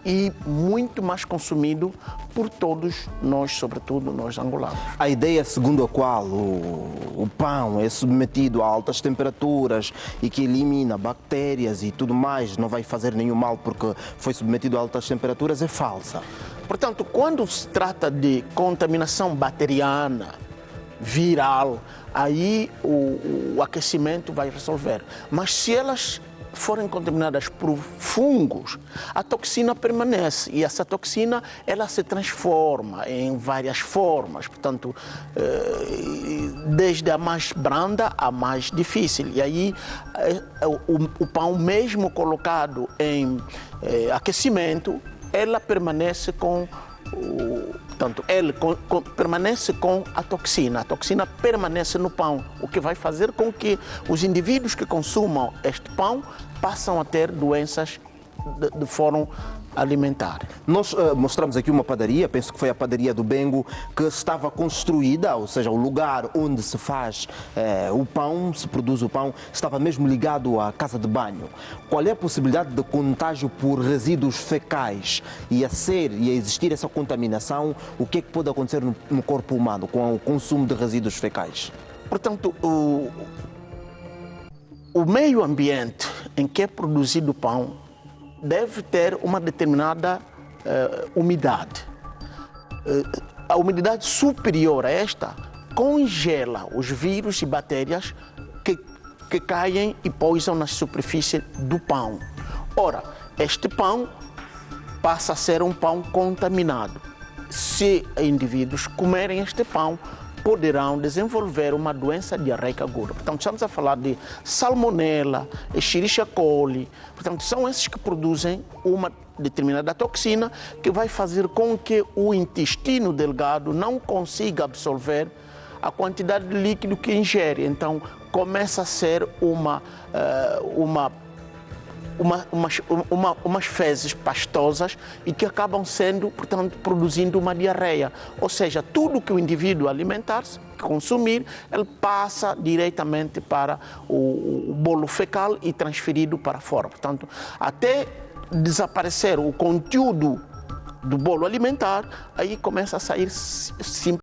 e muito mais consumido por todos nós, sobretudo nós angolanos. A ideia segundo a qual o pão é submetido a altas temperaturas e que elimina bactérias e tudo mais, não vai fazer nenhum mal porque foi submetido a altas temperaturas, é falsa. Portanto, quando se trata de contaminação bacteriana, viral, aí o aquecimento vai resolver. Mas se elas forem contaminadas por fungos, a toxina permanece e essa toxina ela se transforma em várias formas, portanto, desde a mais branda à mais difícil. E aí o pão mesmo colocado em aquecimento, ela permanece com permanece com a toxina permanece no pão, o que vai fazer com que os indivíduos que consumam este pão passam a ter doenças de fórum alimentar. Nós mostramos aqui uma padaria, penso que foi a padaria do Bengo, que estava construída, ou seja, o lugar onde se faz o pão, se produz o pão, estava mesmo ligado à casa de banho. Qual é a possibilidade de contágio por resíduos fecais e a existir essa contaminação? O que é que pode acontecer no corpo humano com o consumo de resíduos fecais? Portanto, o meio ambiente em que é produzido o pão deve ter uma determinada umidade. A umidade superior a esta congela os vírus e bactérias que caem e pousam na superfície do pão. Ora, este pão passa a ser um pão contaminado. Se indivíduos comerem este pão, poderão desenvolver uma doença diarreica aguda. Portanto, estamos a falar de salmonela, Escherichia coli. Portanto, são esses que produzem uma determinada toxina que vai fazer com que o intestino delgado não consiga absorver a quantidade de líquido que ingere. Então, começa a ser umas fezes pastosas e que acabam sendo, portanto, produzindo uma diarreia. Ou seja, tudo que o indivíduo alimentar-se, consumir, ele passa diretamente para o bolo fecal e transferido para fora. Portanto, até desaparecer o conteúdo do bolo alimentar, aí começa a sair